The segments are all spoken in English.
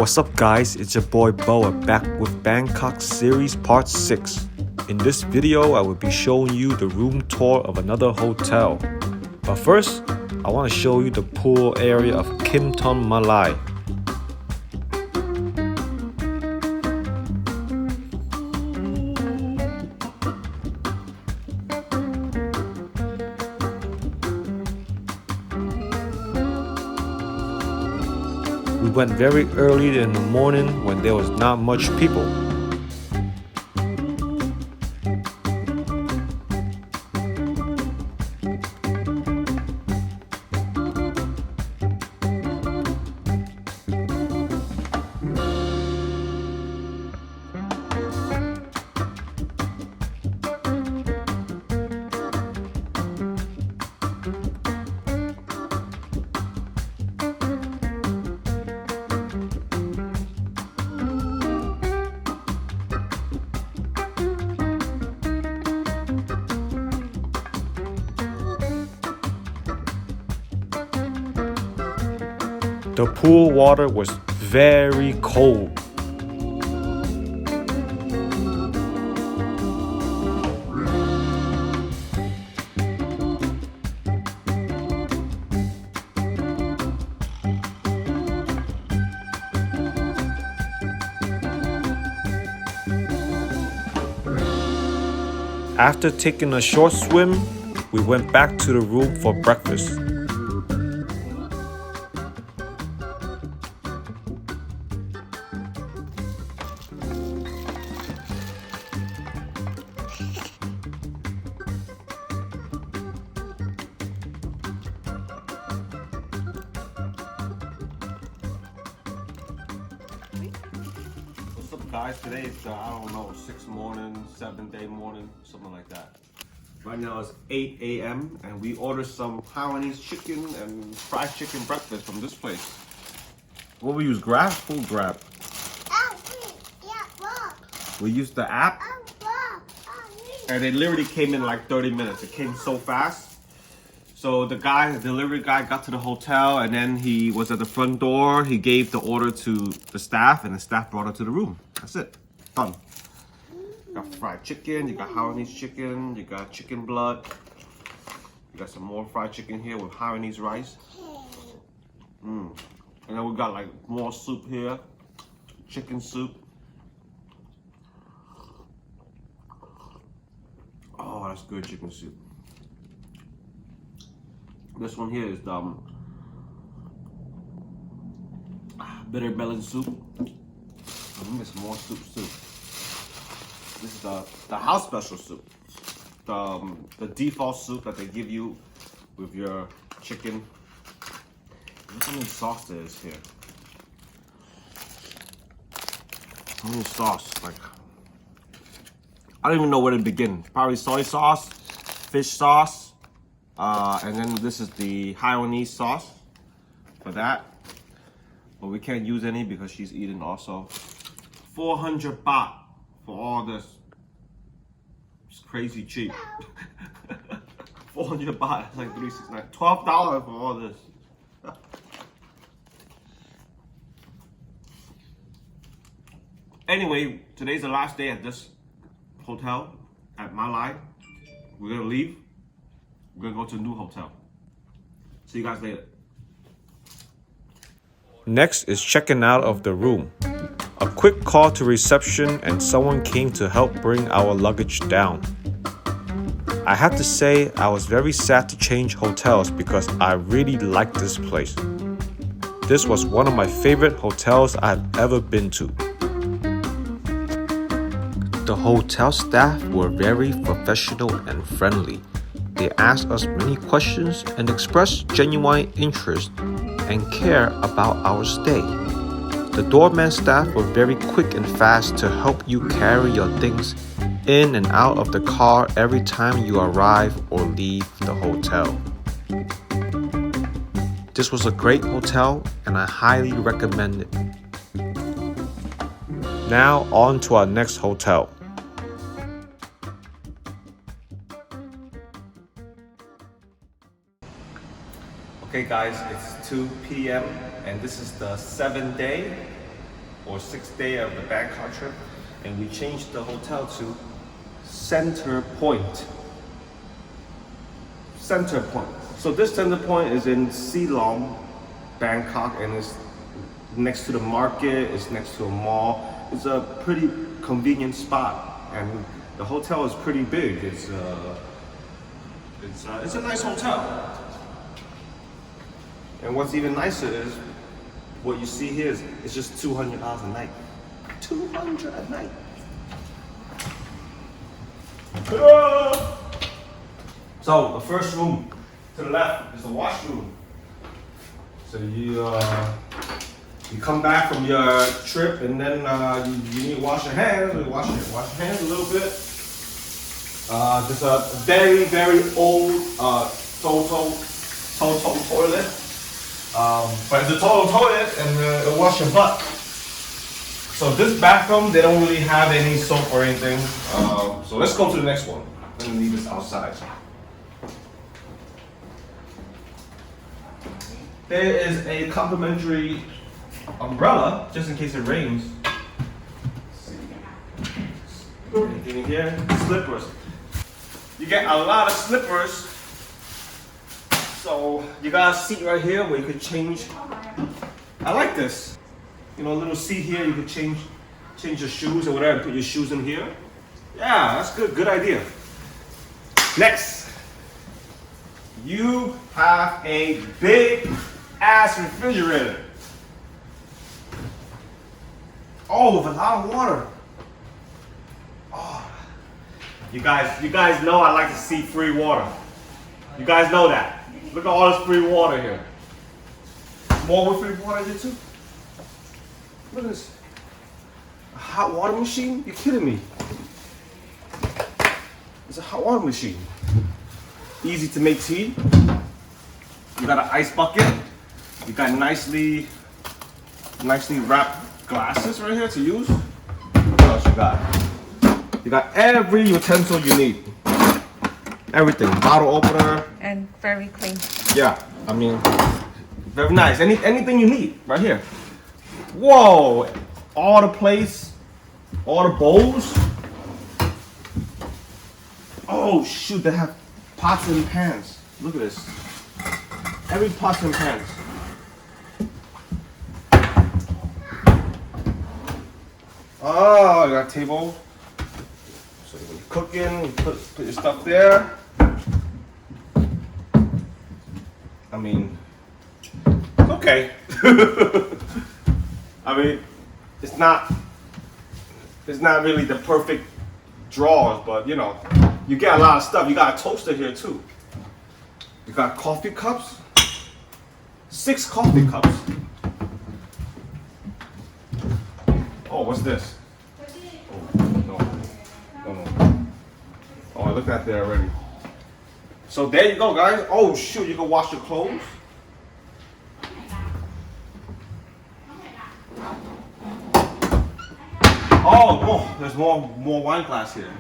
What's up guys, it's your boy Boa back with Bangkok series part 6. In this video I will be showing you the room tour of another hotel. But first, I want to show you the pool area of Kimpton Malai. We went very early in the morning when there was not much people. The pool water was very cold. After taking a short swim, we went back to the room for breakfast. What's up guys, today is I don't know, 6 morning, 7-day morning, something like that. Right now it's 8 a.m. and we ordered some Taiwanese chicken and fried chicken breakfast from this place. What we use, Grab? Full Grab. We used the app and it literally came in like 30 minutes. It came so fast. So the delivery guy got to the hotel and then he was at the front door. He gave the order to the staff and the staff brought it to the room. That's it. Done. You got fried chicken, you got Hainanese chicken, you got chicken blood. You got some more fried chicken here with Hainanese rice. And then we got like more soup here. Chicken soup. Oh, that's good chicken soup. This one here is the bitter melon soup. Let me get some more soup too. This is the house special soup. The default soup that they give you with your chicken. Look how many sauce there is here. How many sauce? Like, I don't even know where to begin. Probably soy sauce, fish sauce. And then this is the Hainanese sauce for that. But we can't use any because she's eating also. 400 baht for all this. It's crazy cheap. 400 baht, that's like $369. $12 for all this. Anyway, today's the last day at this hotel at Malai. We're gonna leave. We're gonna go to a new hotel. See you guys later. Next is checking out of the room. A quick call to reception and someone came to help bring our luggage down. I have to say I was very sad to change hotels because I really liked this place. This was one of my favorite hotels I've ever been to. The hotel staff were very professional and friendly. They asked us many questions and expressed genuine interest and care about our stay. The doorman staff were very quick and fast to help you carry your things in and out of the car every time you arrive or leave the hotel. This was a great hotel and I highly recommend it. Now on to our next hotel. Okay guys, it's 2 p.m. and this is the 7th day or 6th day of the Bangkok trip, and we changed the hotel to Centre Point. Centre Point. So this Centre Point is in Silom, Bangkok, and it's next to the market, it's next to a mall. It's a pretty convenient spot, and the hotel is pretty big. It's a nice hotel. And what's even nicer is what you see here is it's just $200 a night. $200 a night. So the first room to the left is the washroom. So you come back from your trip, and then you need to wash your hands. Wash your hands a little bit. There's a very, very old Toto toilet. But it's a Toto toilet, and it'll wash your butt. So this bathroom, they don't really have any soap or anything. So let's go to the next one. Let me leave this outside. There is a complimentary umbrella, just in case it rains. Anything in here? Slippers. You get a lot of slippers. So you got a seat right here where you could change. I like this. You know, a little seat here, you could change your shoes or whatever, put your shoes in here. Yeah, that's good. Good idea. Next, you have a big ass refrigerator. Oh, with a lot of water. Oh, you guys know I like to see free water. You guys know that. Look at all this free water here. More with free water here too. Look at this. A hot water machine? You kidding me? It's a hot water machine. Easy to make tea. You got an ice bucket. You got nicely wrapped glasses right here to use. What else you got? You got every utensil you need. Everything. Bottle opener. And very clean. Yeah, I mean, very nice. Anything you need right here. Whoa! All the plates, all the bowls. Oh shoot! They have pots and pans. Look at this. Every pots and pans. Oh, you got a table. So when you're cooking, you put your stuff there. I mean, it's okay. I mean, it's not really the perfect drawers, but you know, you get a lot of stuff. You got a toaster here too. You got coffee cups. 6 coffee cups. Oh, what's this? Oh, no. Oh, I looked at that already. So there you go, guys. Oh shoot, you can wash your clothes. Oh, there's more wine glass here.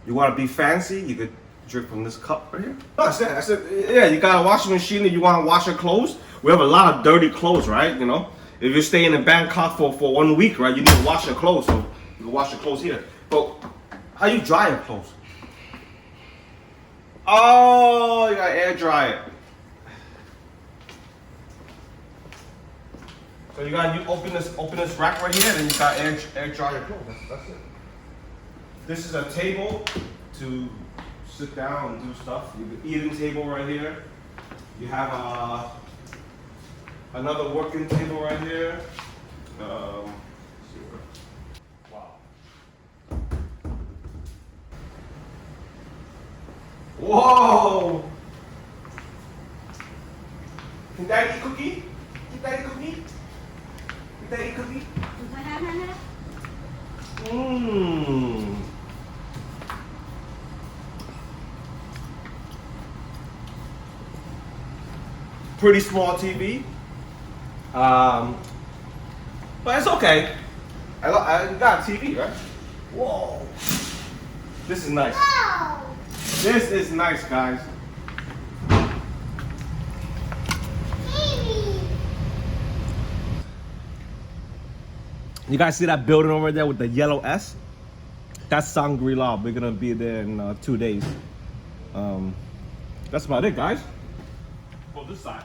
You want to be fancy? You could drink from this cup right here. No, I said, yeah, you got a washing machine and you want to wash your clothes. We have a lot of dirty clothes, right? You know, if you're staying in Bangkok for 1 week, right, you need to wash your clothes. So you can wash your clothes here. But how you dry your clothes? Oh, you got to air dry it. So you open this rack right here, and you got air dry your clothes. That's it. This is a table to sit down and do stuff. You have an eating table right here. You have another working table right here. Wow. Whoa! Can Daddy eat cookie? Can Daddy cookie? Can Daddy eat cookie? Mmm. Pretty small TV. But it's okay. I got a TV, right? Whoa. This is nice. This is nice, guys. You guys see that building over there with the yellow S? That's Shangri-La. We're gonna be there in 2 days. That's about it, guys. Go this side.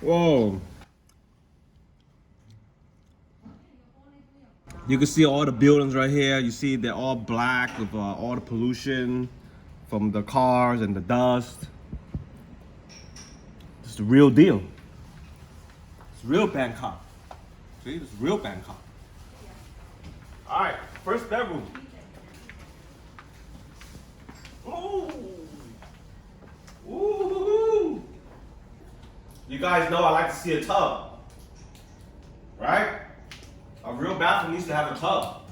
Whoa. You can see all the buildings right here. You see they're all black with all the pollution from the cars and the dust. It's the real deal. It's real Bangkok. See, it's real Bangkok. All right, first bedroom. Ooh. Ooh. You guys know I like to see a tub, right? A real bathroom needs to have a tub.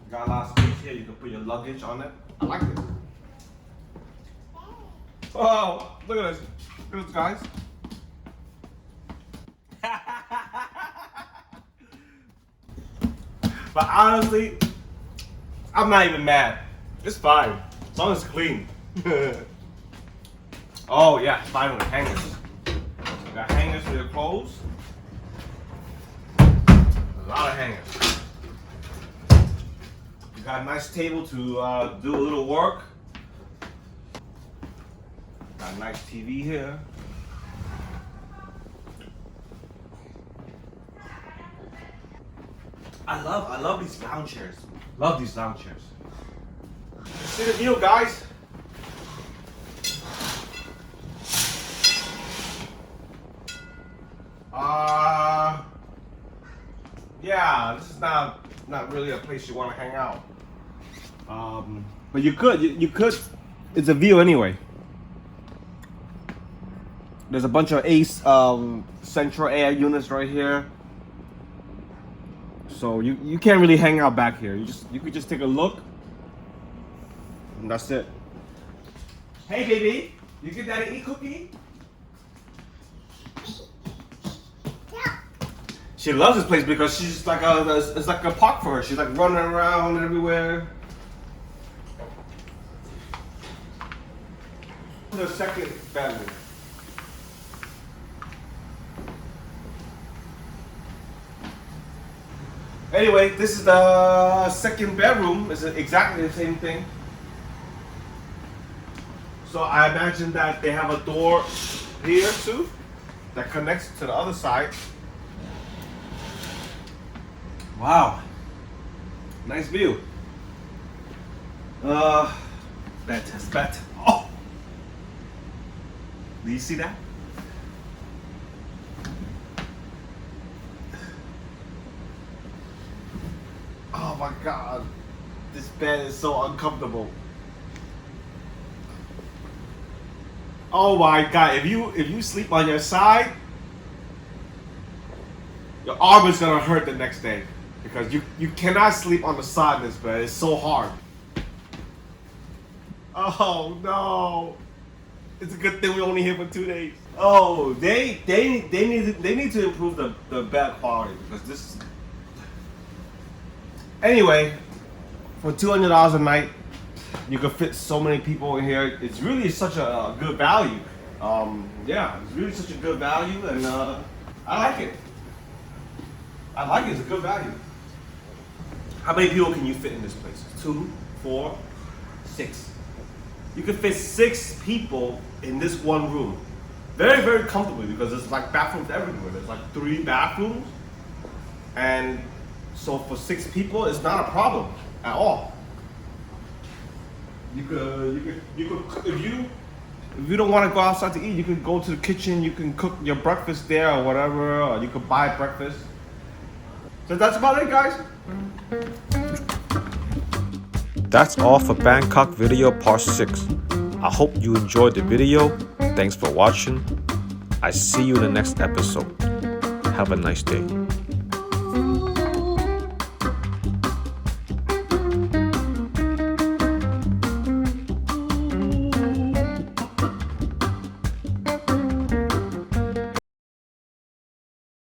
Got a lot of space here. You can put your luggage on it. I like this. Oh, look at this. Look at this, guys. But honestly, I'm not even mad. It's fine. As long as it's clean. Oh yeah, finally, hangers. You got hangers for your clothes. A lot of hangers. You got a nice table to do a little work. Got a nice TV here. I love these lounge chairs. Love these lounge chairs. See the view, guys. Yeah, this is not really a place you want to hang out. But you could. It's a view anyway. There's a bunch of Ace central air units right here. So you can't really hang out back here. You could just take a look, and that's it. Hey baby, you get that an e-cookie? She loves this place because she's like it's like a park for her. She's like running around everywhere. The second bedroom. Anyway, this is the second bedroom. It's exactly the same thing. So I imagine that they have a door here too that connects to the other side. Wow, nice view. Bed test, bed. Oh, do you see that? Oh my God, this bed is so uncomfortable. Oh my God, if you sleep on your side, your arm is gonna hurt the next day because you cannot sleep on the side of this bed. It's so hard. Oh no, it's a good thing we're only here for 2 days. Oh, they need to improve the bed quality because this is. Anyway, for $200 a night, you can fit so many people in here. It's really such a good value. Yeah, it's really such a good value, and I like it. I like it. It's a good value. How many people can you fit in this place? 2, 4, 6. You can fit 6 people in this one room. Very, very comfortably because there's like bathrooms everywhere. There's like 3 bathrooms, and so for 6 people, it's not a problem at all. You could if you don't want to go outside to eat, you can go to the kitchen. You can cook your breakfast there or whatever, or you could buy breakfast. So that's about it, guys. That's all for Bangkok video part 6. I hope you enjoyed the video. Thanks for watching. I see you in the next episode. Have a nice day.